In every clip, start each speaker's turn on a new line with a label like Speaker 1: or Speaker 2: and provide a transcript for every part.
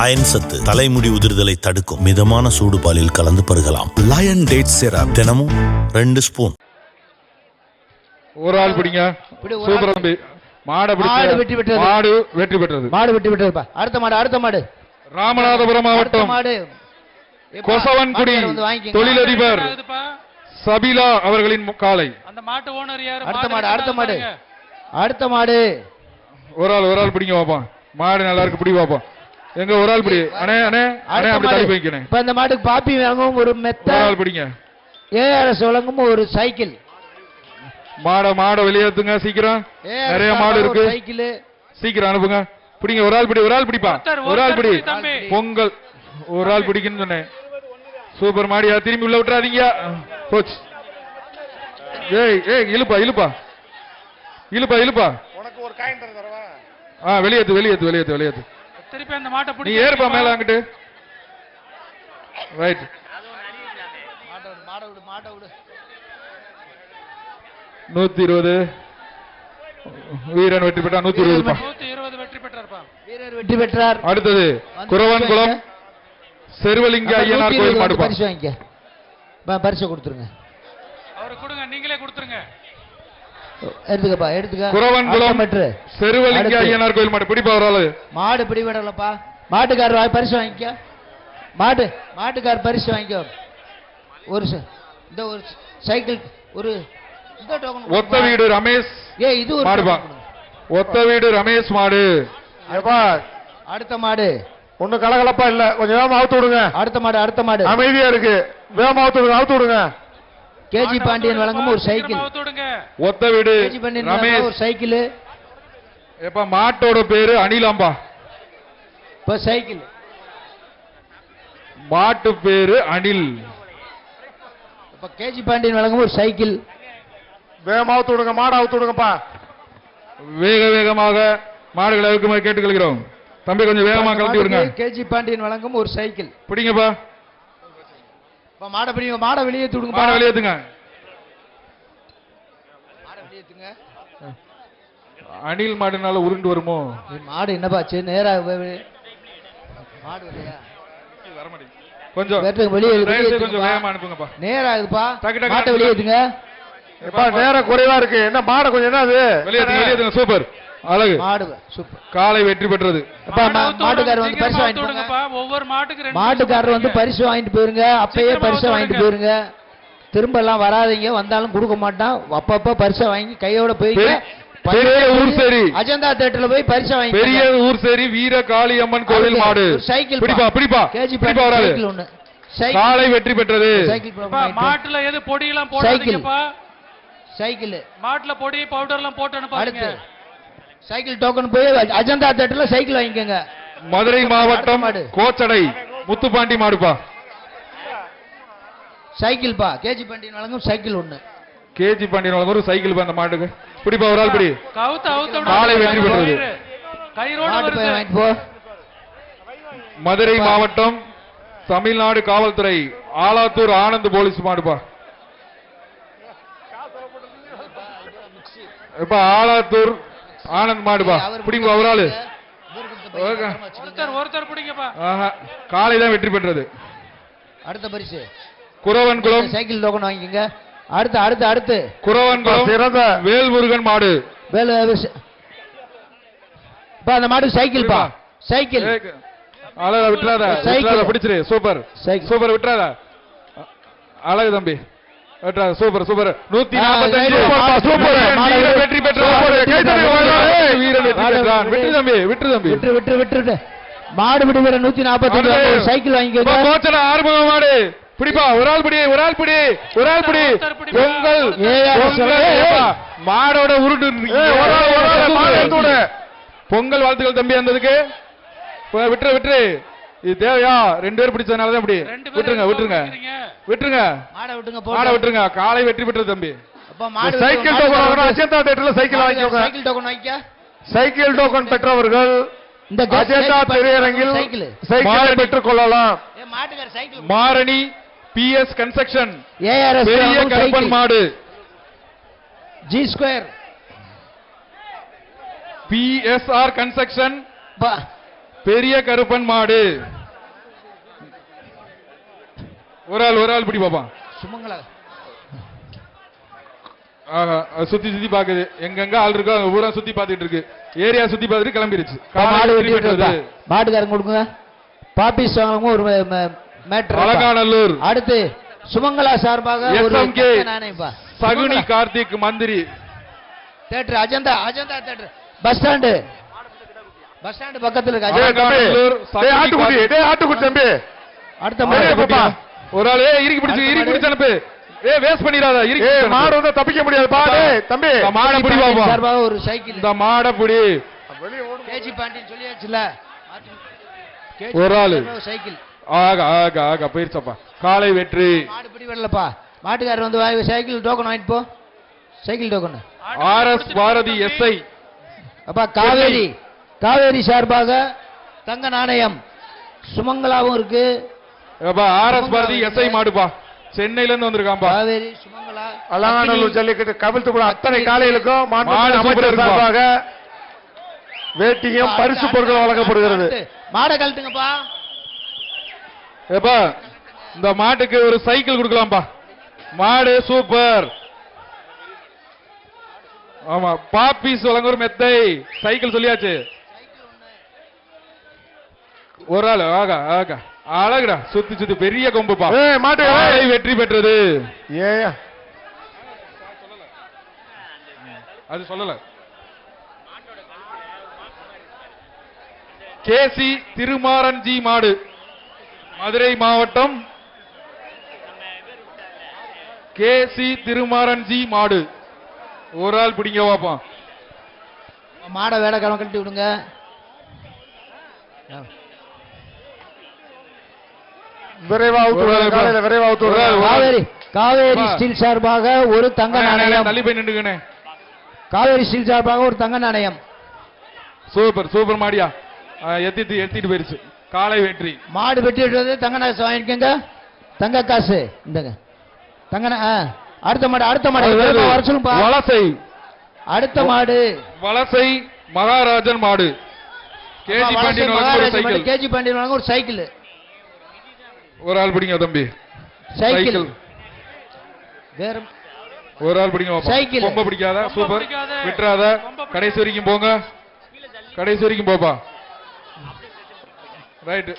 Speaker 1: Iron சத்து தலைமுடி உதிர்தலை தடுக்கும். மிதமான சூடு பாலில் கலந்து பருகலாம். லயன் டேட் சிரப் தினமும் 2 ஸ்பூன்.
Speaker 2: ஒரு ஆள் பிடிங்க. சூப்பர் தம்பி. மாடு வெற்றி பெற்றது. மாடு வெற்றி பெற்றது.
Speaker 3: அடுத்த மாடு
Speaker 2: ராமநாதபுரம் மாவட்டம் கொசவன்குடி தொழிலதிபர் சபிலா அவர்களின் காலை.
Speaker 4: அந்த மாட்டு ஓனர் யாரு?
Speaker 3: அடுத்த மாடு
Speaker 2: ஒரு ஆள் பிடிங்க பாப்போம். மாடு நல்லா இருக்கு, பிடி பாப்போம். எங்க ஒரு ஆள் பிடி. அண்ணே அப்படி தள்ளி போய்க்கணும்.
Speaker 3: இப்ப இந்த மாட்டுக்கு பாப்பி வாங்கும் ஒரு மெத்த.
Speaker 2: ஒரு ஆள் பிடிங்க.
Speaker 3: ஏஆர்எஸ் வழங்கும் ஒரு சைக்கிள்.
Speaker 2: மாட வெளியேத்துங்க சீக்கிரம். நிறைய மாடு இருக்கு.
Speaker 3: சைக்கிள்
Speaker 2: சீக்கிரம் அனுப்புங்க. பிடிங்க. ஒரு ஆள் பிடிப்பா. ஒரு ஆள் பிடி. பொங்கல் ஒரு ஆள் பிடிக்குன்னு சொன்னேன். சூப்பர் மாடியா. திரும்பி உள்ள விட்டுறாதீங்க. போச்சு. ஏய் இழுப்பா.
Speaker 5: உனக்கு ஒரு காயின் தரவா?
Speaker 2: வெளியேத்து.
Speaker 4: திருப்பி அந்த மாட்டை
Speaker 2: நீ ஏறுப்பா மேல அங்கிட்டு. ரைட்.
Speaker 3: மாட்ட விடு.
Speaker 2: 120 வீரன் வெற்றி பெற்றார்.
Speaker 4: 120 வெற்றி பெற்றார்ப்பா.
Speaker 3: வீரர் வெற்றி பெற்றார்.
Speaker 2: அடுத்தது குரவன்குளம் செருவலிங்க ஐயனார் கோயில் மாடுப்பா.
Speaker 3: பரிசு வாங்கிக்க. பரிசு கொடுத்துருங்க.
Speaker 4: அவரு கொடுங்க, நீங்களே கொடுத்துருங்க.
Speaker 3: எடுத்துக்க.
Speaker 2: குரவன்குளம் செருவலிங்க ஐயனார் கோயில் மாடு. பிடிப்பா ஒரு ஆளு.
Speaker 3: மாடு பிடிபடலப்பா. மாட்டுக்காரர் பரிசு வாங்கிக்க. மாட்டுக்காரர் பரிசு வாங்கிக்க. ஒரு சைக்கிள் ஒரு
Speaker 2: ஒத்த வீடு ரமேஷ்.
Speaker 3: இது ஒரு
Speaker 2: மாடுப்பா. ஒத்த வீடு ரமேஷ் மாடு.
Speaker 3: அடுத்த மாடு
Speaker 5: ஒண்ணு கலகலப்பா இல்ல, கொஞ்சம் வேகமா அவுத்து விடுங்க.
Speaker 3: அடுத்த மாடு
Speaker 5: அமைதியா இருக்கு. வேகமா அவுத்து விடுங்க.
Speaker 3: கேஜி பாண்டியன் வழங்கும் ஒரு சைக்கிள்.
Speaker 2: ஒத்த வீடு ரமேஷ்
Speaker 3: ஒரு சைக்கிள்.
Speaker 2: எப்ப மாட்டோட பேரு அனிலாம்பா.
Speaker 3: இப்ப சைக்கிள்
Speaker 2: மாட்டு பேரு அனில்.
Speaker 3: இப்ப கேஜி பாண்டியன் வழங்கும் ஒரு சைக்கிள்.
Speaker 5: வேகமா அவுத்து விடுங்க. மாடு அவுத்து விடுங்கப்பா.
Speaker 2: வேகமாக மாடுகளை அவுக்குமாறு கேட்டுக்கொள்கிறோம். தம்பி கொஞ்சம் வேகமா கழட்டி விடுங்க.
Speaker 3: கேஜி பாண்டியன் வழங்கும் ஒரு சைக்கிள்.
Speaker 2: பிடிங்கப்பா.
Speaker 3: மாடை பிடிங்க. மாடை வெளியேற்றி விடுங்க.
Speaker 2: மாடை வெளியேத்துங்க. அணில் மாடுனால உருண்டு வருமோ?
Speaker 3: மாடு என்னப்பாச்சு? நேரா மாடு இல்லையா?
Speaker 2: கொஞ்சம் கொஞ்சம் வேகமா அனுப்புங்கப்பா.
Speaker 3: நேரா இருக்குப்பா. மாட்டை வெளியேத்துங்க.
Speaker 5: நேரம் குறைவா இருக்கு. என்ன மாடை கொஞ்சம் என்ன அது
Speaker 2: வெளியேத்துங்க. சூப்பர் அழகு
Speaker 3: மாடு. சூப்பர்.
Speaker 2: காலை வெற்றி பெற்றது.
Speaker 3: மாட்டுக்காரர் வந்து பரிசு வாங்கிட்டு போங்க.
Speaker 4: ஒவ்வொரு மாட்டுக்கு
Speaker 3: மாட்டுக்காரர் வந்து பரிசு வாங்கிட்டு போயிருங்க. அப்பயே பரிசு வாங்கிட்டு போயிருங்க. திரும்ப எல்லாம் வராதீங்க. வந்தாலும் கொடுக்க மாட்டான். அப்பப்ப பரிசை வாங்கி கையோட போய் அஜந்தா தியேட்டர்ல போய் பரிசு வாங்கி.
Speaker 2: பெரிய ஊர் சரி வீர காளி அம்மன் கோவில் மாடு.
Speaker 3: சைக்கிள்
Speaker 2: பிடிப்பா.
Speaker 3: சைக்கிள் ஒண்ணு.
Speaker 2: காலை வெற்றி பெற்றது.
Speaker 4: மாட்டுல எது பொடி எல்லாம் போடாதீங்கப்பா.
Speaker 3: சைக்கிள்
Speaker 4: மாட்டுல பொடி பவுடர் எல்லாம் போட்டு அனுப்பாதீங்க.
Speaker 3: சைக்கிள் டோக்கன் போய் அஜந்தா தியேட்டர்ல சைக்கிள் வாங்கிக்கோங்க.
Speaker 2: மதுரை மாவட்டம் கோச்சடை முத்துப்பாண்டி மாடுப்பா.
Speaker 3: சைக்கிள் பா. கேஜி பாண்டியன் வழங்கும் சைக்கிள் ஒண்ணு.
Speaker 2: கேஜி பாண்டியன் வழங்கும் ஒரு சைக்கிள் அந்த மாட்டுக்கு. பிடிப்பா ஒரு ஆள் பிடி. காலை வெற்றி பெற்றது.
Speaker 3: வாங்கிட்டு போ.
Speaker 2: மதுரை மாவட்டம் தமிழ்நாடு காவல்துறை ஆலாத்தூர் ஆனந்த் போலீஸ் மாடுப்பா. இப்ப ஆலாத்தூர் ஆனந்த் மாடுப்பா. பிடிங்க ஒரு ஆளு.
Speaker 4: ஒருத்தர் பிடிங்கப்பா.
Speaker 2: காலை தான் வெற்றி பெற்றது.
Speaker 3: அடுத்த பரிசு
Speaker 2: குரவன்குளம்
Speaker 3: சைக்கிள் டோக்கன் வாங்கிக்கங்க. அடுத்து
Speaker 2: குரவன்குளம் சிறந்த வேல்முருகன் மாடு.
Speaker 3: அந்த மாடு சைக்கிள் பா. சைக்கிள்
Speaker 2: அழகா விட்டுறாத. பிடிச்சிரு. சூப்பர் விட்டுறாத. அழகு தம்பி. சூப்பர் 145 வெற்றி பெற்றான்.
Speaker 3: விட்டு மாடு விடு. 145 சைக்கிள் வாங்கிக்கோங்க.
Speaker 2: ஆறுமுகம் மாடு. பிடிப்பா ஒரு ஆள் பிடி. பொங்கல் மாடோட உருட்டு. பொங்கல் வாழ்த்துக்கள் தம்பி. அந்ததுக்கு விட்டுரு. இது தேவையா? 2 பேர் பிடிச்சதுனாலதான் இப்படி. விட்டுருங்க. மாட விட்டுருங்க. காலை வெற்றி பெற்றது தம்பி.
Speaker 5: சைக்கிள் டோக்கன் அஜந்தா தியேட்டர்ல சைக்கிள் வாங்கிக்கோங்க. சைக்கிள் டோக்கன் பெற்றவர்கள் இந்த அஜந்தா திரையரங்கில் சைக்கிள் பெற்றுக் கொள்ளலாம்.
Speaker 2: மாரணி PS கன்ஸ்ட்ரக்ஷன் பெரிய கருப்பன் மாடு.
Speaker 3: G2
Speaker 2: PSR கன்ஸ்ட்ரக்ஷன் பெரிய கருப்பன் மாடு. ஒரு ஆள் பிடி பாப்பா.
Speaker 3: சுமங்கலா
Speaker 2: ஆஹா, சுத்தி சுத்தி பாக்குது. எங்கெங்க ஆள் இருக்கோ அங்க ஊரா சுத்தி பாத்துட்டு இருக்கு. ஏரியா சுத்தி பாத்துட்டு கிளம்பிருச்சு.
Speaker 3: மாடு வெட்டி விட்டுருக்கா. மாட்டுக்காரங்க கொடுங்க. பாப்பி சாங்க ஒரு மேட்டர்.
Speaker 2: அலங்காநல்லூர்.
Speaker 3: அடுத்து சுமங்கலா சார்பாக ஒரு
Speaker 2: SMK சகுனி கார்த்திக் மந்திரி.
Speaker 3: Theatre Ajanta theatre bus stand பக்கத்துல இருக்கு.
Speaker 2: அலங்காநல்லூர்
Speaker 5: ஆட்டுக்குட்டி தம்பி.
Speaker 3: அடுத்த மாடு
Speaker 2: பாப்பா. ஒரு ஆளே இறுக்கி பிடிச்சு அனுப்பு. வேஸ்ட் பண்ணிராத. இறுக்கி
Speaker 5: மாடு வந்து தப்பிக்க முடியாது. பாடு தம்பி.
Speaker 2: மாட புடி பாப்பா.
Speaker 3: சார்பாக ஒரு சைக்கிள்.
Speaker 2: இந்த மாட புடி.
Speaker 3: கேஜி பாண்டியன் சொல்லியாச்சுல.
Speaker 2: ஒரு ஆளு
Speaker 3: சைக்கிள்.
Speaker 2: ஆக போயிருச்சப்பா. காலை வெற்றி.
Speaker 3: மாடு பிடி வரலப்பா. மாட்டுக்காரர் வந்து சைக்கிள் டோக்கன் வாங்கிட்டு போ. Cycle token.
Speaker 2: RS Bharathi SI.
Speaker 3: அப்பா காவேரி சார்பாக தங்க நாணயம். சுமங்கலாவும் இருக்கு.
Speaker 2: அப்பா RS பாரதி SI மாடுப்பா. சென்னையில இருந்து வந்திருக்காம்பா.
Speaker 3: காவேரி சுமங்கலா
Speaker 5: அலங்காநல்லூர் ஜல்லிக்கட்டு கவிழ்த்துக்குள்ள அத்தனை காலைகளுக்கும் அமைச்சர் சார்பாக வேட்டியும் பரிசு பொருட்கள் வழங்கப்படுகிறது.
Speaker 3: மாடை கழட்டுங்கப்பா.
Speaker 2: ஏப்பா இந்த மாட்டுக்கு ஒரு சைக்கிள் கொடுக்கலாம்பா. மாடு சூப்பர். ஆமா பாப்பீஸ் வழங்க ஒரு மெத்தை சைக்கிள் சொல்லியாச்சு. ஒரு ஆளு ஆக அழகுடா. சுத்தி பெரிய கொம்புப்பா.
Speaker 5: மாட்டு
Speaker 2: வெற்றி பெற்றது.
Speaker 5: ஏயா
Speaker 2: அது சொல்லல. KC திருமாரன்ஜி மாடு. மதுரை மாவட்டம். KC திருமாரன்ஜி மாடு. ஒரு ஆள் பிடிங்க பாப்போம்.
Speaker 3: மாடை வேலைக்காரன் கட்டி விடுங்க. காவேரி ஸ்டீல் சார்பாக ஒரு தங்க நாணயம்.
Speaker 2: தள்ளி போய் நின்றுங்கண்ணே.
Speaker 3: காவேரி ஸ்டீல் சார்பாக ஒரு தங்க நாணயம்.
Speaker 2: சூப்பர் மாடியா. எத்திட்டு போயிருச்சு. காலை வெற்றி.
Speaker 3: மாடு வெட்டி விடுறது. தங்க நாணயம் வாங்கிக்கங்க. தங்க காசு இந்தங்க. தங்க அடுத்த மாடு வர சொல்லுப்பா.
Speaker 2: வலசை.
Speaker 3: அடுத்த மாடு
Speaker 2: வலசை மகாராஜன் மாடு. கேஜி
Speaker 3: பாண்டியன் ஒரு சைக்கிள்.
Speaker 2: ஒரு ஆள் பிடிங்க தம்பி.
Speaker 3: சைக்கிள். வேற
Speaker 2: ஒரு ஆள் பிடிங்க.
Speaker 3: சைக்கிள்.
Speaker 2: கொம்ப பிடிக்காத. சூப்பர். விட்டுறாத. கடைசி வரைக்கும் போங்க. கடைசி வரைக்கும் போப்பா. ரைட்.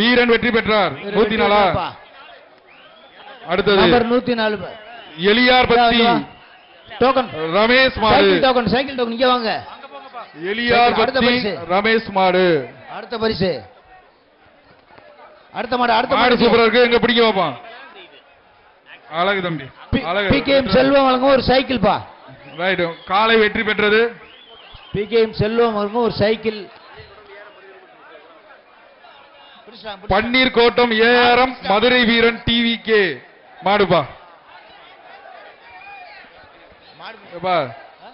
Speaker 2: வீரன் வெற்றி பெற்றார். 104. அடுத்தது
Speaker 3: 104
Speaker 2: எலியார்பத்தி
Speaker 3: டோக்கன்
Speaker 2: ரமேஷ் மாடு.
Speaker 3: சைக்கிள் டோக்கன் இங்க வாங்க.
Speaker 2: எலியார்பத்தி ரமேஷ் மாடு.
Speaker 3: அடுத்த பரிசு. அடுத்த மாடு
Speaker 2: சூப்பரா இருக்கு. எங்க பிடிக்க வைப்பான். அழகு தம்பி.
Speaker 3: PKM செல்வம் வழங்கும் ஒரு சைக்கிள் பா.
Speaker 2: ரைட். காலை வெற்றி பெற்றது.
Speaker 3: PKM செல்வம் வழங்கும் ஒரு சைக்கிள்.
Speaker 2: பன்னீர் கோட்டம் ARM மதுரை வீரன் TVK மாடுபா.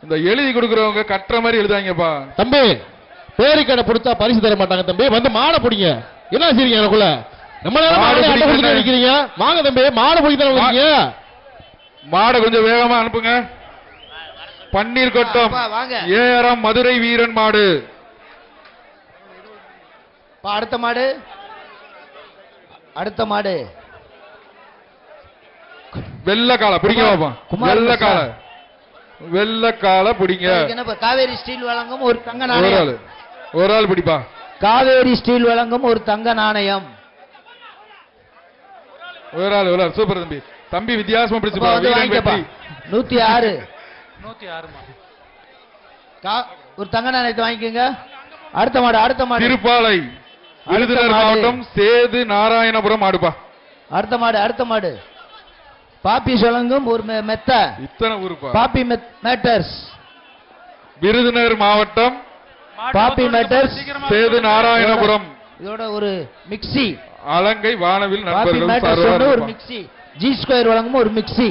Speaker 2: இந்த எழுதி கொடுக்கறவங்க கட்டுற மாதிரி எழுதாங்கப்பா.
Speaker 6: தம்பி பேரு கடை கொடுத்தா பரிசு தர மாட்டாங்க தம்பி. வந்து மாடை பிடிங்க. என்ன செய்றீங்க எனக்குள்ள? நம்ம நினைக்கிறீங்க. வாங்க தம்பி மாடை பிடிக்க தர.
Speaker 2: மாடை கொஞ்சம் வேகமா அனுப்புங்க. பன்னீர் கோட்டம் ARM மதுரை வீரன் மாடு.
Speaker 3: அடுத்த மாடு
Speaker 2: வெள்ளக்கால பிடிங்க பாப்பா. வெள்ளக்கால பிடிங்க.
Speaker 3: காவேரி ஸ்டீல் வழங்கும் ஒரு தங்க நாணயம்.
Speaker 2: ஒரு ஆள் பிடிப்பா.
Speaker 3: காவேரி ஸ்டீல் வழங்கும் ஒரு தங்க நாணயம்.
Speaker 2: ஒரு ஆள் சூப்பர் தம்பி. தம்பி வித்தியாசமா பிடிச்சுப்பா.
Speaker 3: 106 ஒரு தங்க நாணயத்தை வாங்கிக்கோங்க. அடுத்த மாடு
Speaker 2: திருப்பாலை விருதுநகர் மாவட்டம் சேது நாராயணபுரம் மாடுப்பா.
Speaker 3: அடுத்த மாடு பாப்பி வழங்கும் ஒரு மெத்த.
Speaker 2: இத்தனை ஊருப்பா.
Speaker 3: பாப்பி மேட்டர்ஸ்
Speaker 2: விருதுநகர் மாவட்டம்.
Speaker 3: பாப்பி மேட்டர்ஸ்
Speaker 2: சேது நாராயணபுரம்.
Speaker 3: இதோட ஒரு மிக்ஸி.
Speaker 2: அலங்கை வானவில் நண்பர்கள்
Speaker 3: ஒரு மிக்ஸி. G ஸ்கொயர் வழங்கும் ஒரு மிக்ஸி.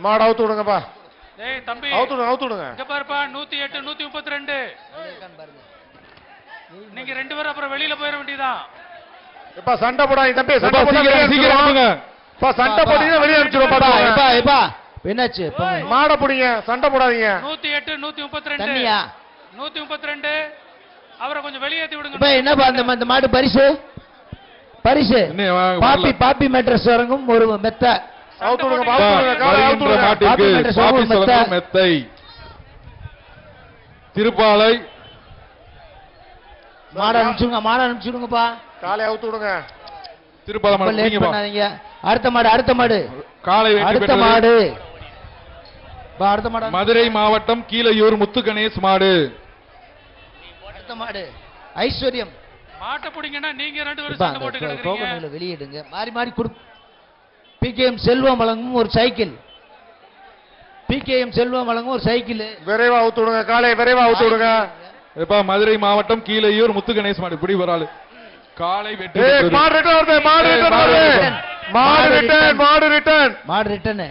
Speaker 5: மாடு அவுத்து விடுங்கப்பா.
Speaker 4: டேய் தம்பி
Speaker 5: அவுத்து விடுங்க.
Speaker 4: இங்க பாருப்பா 108 132. நீங்க ரெண்டு பேரும் அப்புறம் வெளியில போயிட வேண்டியதான்.
Speaker 5: எப்பா சண்டை போடாதீங்க தம்பி.
Speaker 2: சீக்கிரம் அனுப்புங்க.
Speaker 5: சண்டை போட்டீங்கன்னா வெளியே அனுப்பிச்சிடும் பாத்துக்கோங்க.
Speaker 3: என்னாச்சு
Speaker 5: மாடை பிடிங்க, சண்டை போடாதீங்க.
Speaker 4: 108 132
Speaker 3: தண்ணியா
Speaker 4: 132 அவரை கொஞ்சம் வெளியேத்தி விடுங்க.
Speaker 3: இப்ப என்னப்பா அந்த மாடு பரிசு
Speaker 2: இன்னும் வாங்க,
Speaker 3: பாப்பி
Speaker 2: வரல.
Speaker 3: பாப்பி மேட்ரஸ் வரங்கும் ஒரு மெத்த
Speaker 5: அவுத்து விடுங்க, அவுத்து விடுங்க, காலை அவுத்து
Speaker 2: வருகின்ற
Speaker 5: விடுங்க.
Speaker 2: மாட்டிற்கு
Speaker 3: பாப்பி மெத்தை,
Speaker 2: பாப்பி
Speaker 3: மெத்தை.
Speaker 2: சலங்கம் மெத்தை. திருப்பாலை
Speaker 3: மாடு அனுப்பிச்சுடுங்கப்பா.
Speaker 5: காலை அவுத்து விடுங்க.
Speaker 2: திருப்பாலை
Speaker 3: இப்ப
Speaker 2: மாடு
Speaker 3: லேட்
Speaker 2: பிடிங்கப்பா.
Speaker 3: பண்ணாதீங்க. அடுத்த மாடு
Speaker 2: காலை வெற்றி
Speaker 3: அடுத்த
Speaker 2: பெற்றது.
Speaker 3: மாடு பா, அடுத்த மாடு
Speaker 2: மதுரை மாவட்டம் கீழையூர் முத்து கணேஷ் மாடு.
Speaker 3: அடுத்த மாடு ஐஸ்வர்யம்.
Speaker 4: மாட்டை பிடிங்கன்னா நீங்க ரெண்டு பேரும்
Speaker 3: இப்ப
Speaker 4: சண்டை போட்டு
Speaker 3: அந்த
Speaker 4: கிடக்குறீங்க.
Speaker 3: டோக்கன்களை வெளியிடுங்க. மாறி கொடு. பிகேஎம் செல்வம் வழங்கும் ஒரு சைக்கிள். பிகேஎம் செல்வம் வழங்கும் ஒரு சைக்கிள்.
Speaker 5: விரைவா அவுத்து விடுங்க, காலை விரைவா அவுத்து விடுங்க.
Speaker 2: இப்ப மதுரை மாவட்டம் கீழையூர் முத்து கணேஷ் மாடு. இப்படி வராது. காலை வெற்றி
Speaker 5: ஏய்,
Speaker 2: பெற்றது.
Speaker 5: மாடு ரிட்டர்ன் வருது, மாடு ரிட்டர்ன் வருது. மாடு ரிட்டர்ன், மாடு ரிட்டர்ன்.
Speaker 3: மாடு ரிட்டர்ன்.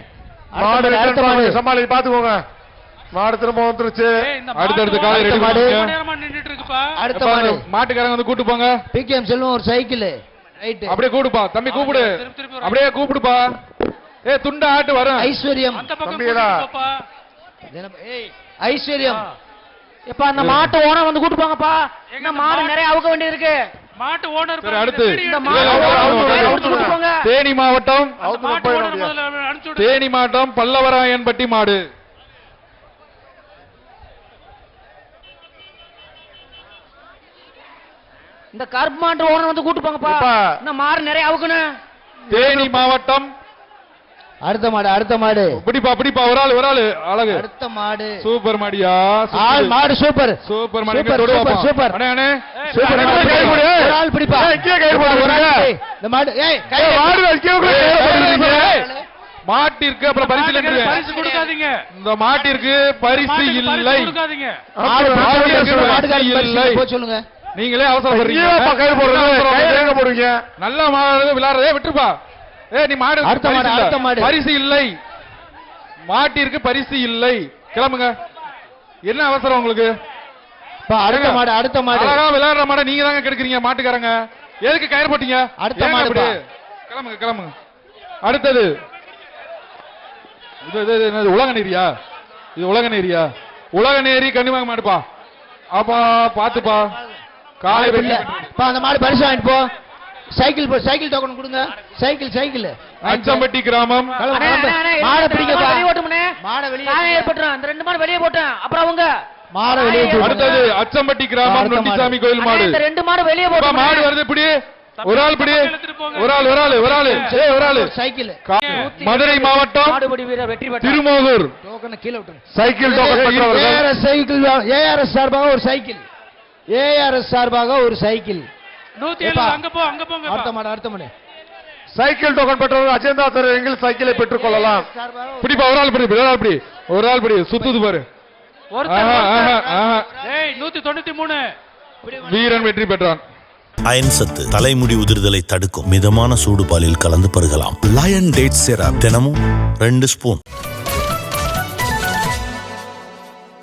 Speaker 5: மாடு
Speaker 3: அடுத்த
Speaker 5: ரிட்டர்ன்
Speaker 3: மாடு
Speaker 5: சமாளி பாத்துக்கோங்க. மாடு திரும்ப வந்துருச்சு.
Speaker 4: ஏய், இந்த
Speaker 2: அடுத்தடுத்த
Speaker 4: மாட்டு
Speaker 2: காலை
Speaker 4: ஓரம்
Speaker 2: ரெடி
Speaker 3: மாடு.
Speaker 2: பண்ணுங்க.
Speaker 4: ரொம்ப நேரமா நின்னுட்டு இருக்குப்பா.
Speaker 3: அடுத்த
Speaker 2: எப்பா,
Speaker 3: மாடு
Speaker 2: அந்த மாட்டுக்காரங்க வந்து கூட்டு போங்க.
Speaker 3: பிகேஎம் செல்வம் ஒரு சைக்கிள். ரைட்.
Speaker 2: அப்படியே கூப்பிடுப்பா தம்பி, கூப்பிடு.
Speaker 4: திருப்பி வரும்.
Speaker 2: அப்படியே கூப்பிடுப்பா. ஏ துண்ட ஆட்டு வரும்.
Speaker 3: ஐஸ்வர்யம்.
Speaker 4: அந்த பக்கம்
Speaker 5: தம்பிகளா.
Speaker 4: கூட்டிட்டு போப்பா.
Speaker 3: ஏய் ஐஸ்வர்யம்.
Speaker 7: இப்ப அந்த மாட்டு ஓனர் வந்து கூட்டு போங்கப்பா. இந்த மாடு நிறைய அவுக்க வேண்டியது இருக்கு.
Speaker 4: மாட்டு ஓனர்
Speaker 2: சரி, அடுத்து.
Speaker 7: இந்த மாடு
Speaker 2: இல்ல, இல்ல,
Speaker 7: ஓனர்
Speaker 5: அவுத்து
Speaker 7: கூட்டு போங்க.
Speaker 2: தேனி மாவட்டம்
Speaker 5: அவுத்து
Speaker 4: மாட்டு
Speaker 5: போயிட
Speaker 4: ஓனர்
Speaker 5: முடியாது.
Speaker 4: முதல்ல அனுப்பிச்சு விடுங்க.
Speaker 2: தேனி மாவட்டம் பல்லவராயன்பட்டி மாடு.
Speaker 7: இந்த கருப்பு மாட்டு ஓனர் வந்து கூட்டு போங்கப்பா.
Speaker 5: எப்பா?
Speaker 7: இந்த மாடு நிறைய அவுக்கணும்.
Speaker 2: தேனி மாவட்டம்
Speaker 3: அடுத்த மாடு
Speaker 2: பிடிப்பா ஒரு ஆளு அழகு.
Speaker 3: அடுத்த மாடு
Speaker 2: சூப்பர் மாடியா.
Speaker 3: ஆள் மாடு சூப்பர்.
Speaker 2: சூப்பர் மாடி.
Speaker 3: Super, super, super.
Speaker 2: அண்ணே அண்ணே.
Speaker 3: சூப்பர்
Speaker 5: ஏய்,
Speaker 3: மாடு.
Speaker 5: கை போடு.
Speaker 3: ஒரு ஆள் பிடிப்பா.
Speaker 5: ஏய், கீழே கை போடு.
Speaker 3: ஒரு ஆள் பிடி. இந்த மாடு ஏய் கை
Speaker 5: ஏய், மாடு வைக்க
Speaker 2: மாட்டிற்கு அப்புறம் பரிசு இல்லைன்றீங்க.
Speaker 4: பரிசு கொடுக்காதீங்க.
Speaker 2: இந்த மாட்டிற்கு பரிசு
Speaker 4: மாட்டுக்கு
Speaker 2: இல்லை.
Speaker 4: பரிசு கொடுக்காதீங்க.
Speaker 3: மாடு
Speaker 2: மாட்டுக்கு
Speaker 3: மாடுகாரன்
Speaker 2: பரிசு
Speaker 3: பரிசு
Speaker 2: இல்லை.
Speaker 3: போய் சொல்லுங்க.
Speaker 2: நீங்களே அவசரப்படுறீங்க.
Speaker 5: கை போடுறது கை எங்க போடுவீங்க?
Speaker 2: நல்ல மாடு விளையாடுறதே விட்டுருப்பா. நீ மாடு
Speaker 3: அடுத்த மாடு,
Speaker 2: பரிசு இல்ல.
Speaker 3: அடுத்த மாடு.
Speaker 2: பரிசு இல்லை. மாட்டிற்கு பரிசு இல்லை. கிளம்புங்க. என்ன அவசரம் உங்களுக்கு?
Speaker 3: பா, அடுத்த மாடு
Speaker 2: அழகா விளையாடுற மாட நீங்க தாங்க கெடுக்குறீங்க மாட்டுக்காரங்க. எதுக்கு கயிறு போட்டீங்க?
Speaker 3: அடுத்த
Speaker 2: ஏங்க
Speaker 3: மாடு
Speaker 2: அப்படி?
Speaker 3: பா.
Speaker 2: கிளம்புங்க. அடுத்தது இது என்னது? உலகநேரியா? இது உலகநேரி கன்னிமாங்க மாடுப்பா. அப்பா பாத்துப்பா. காலை வெட்டி
Speaker 3: பா, அந்த மாடு பரிசு வாங்கிட்டு போ. சைக்கிள் டோக்கன் கொடுங்க. சைக்கிள்
Speaker 2: அச்சம்பட்டி கிராமம்.
Speaker 7: அண்ணே, அண்ணே, அண்ணே,
Speaker 3: மாடை
Speaker 7: இந்த
Speaker 3: பிடிக்கப்பா.
Speaker 7: மாடு வெளியே ஓட்டுமுண்ணே.
Speaker 3: மாடை வெளியே
Speaker 7: காயம் ஏற்பட்டுரும். அந்த 2 மாடு வெளியே போட்டேன். அப்புறம் அவங்க
Speaker 3: மாடை வெளியே தூக்குங்க.
Speaker 2: அடுத்தது அச்சம்பட்டி கிராமம்
Speaker 3: அடுத்த மாடு.
Speaker 2: நொண்டிசாமி கோயில்
Speaker 7: அண்ணே,
Speaker 2: மாடு.
Speaker 7: இந்த 2 மாடு வெளியே
Speaker 2: அப்பா,
Speaker 7: போட்டேன்.
Speaker 2: மாடு வருது. இப்படி ஒரு ஆள் பிடி.
Speaker 4: இழுத்துட்டு போங்க.
Speaker 2: ஒரு ஆள். ஒரு ஆள்.
Speaker 3: சைக்கிள்
Speaker 2: மதுரை மாவட்டம்
Speaker 7: மாடுபிடி வீரர் வெற்றி பெற்றார்.
Speaker 2: திருமோகூர்.
Speaker 3: டோக்கனை கீழே விட்டுருங்க.
Speaker 5: சைக்கிள் டோக்கன் பெற்றவர்கள்.
Speaker 3: ஏஆர்எஸ் சார்பாக ஒரு சைக்கிள்.
Speaker 4: 107 அங்க போங்க.
Speaker 3: அடுத்த மாடு
Speaker 5: சைக்கிள் டோக்கன் பெற்றவர்கள் அஜந்தா திரையரங்கில் சைக்கிளை பெற்றுக் கொள்ளலாம்.
Speaker 2: பிடிப்பா. ஒரு ஆள் பிடி. சுத்துது பாரு.
Speaker 4: ஏய் 193
Speaker 2: வீரன் வெற்றி பெற்றான்.
Speaker 1: அயன் சத்து தலைமுடி உதிர்தலை தடுக்கும். மிதமான சூடு பாலில் கலந்து பருகலாம். லயன் டேட் சிரப் தினமும் 2 ஸ்பூன்.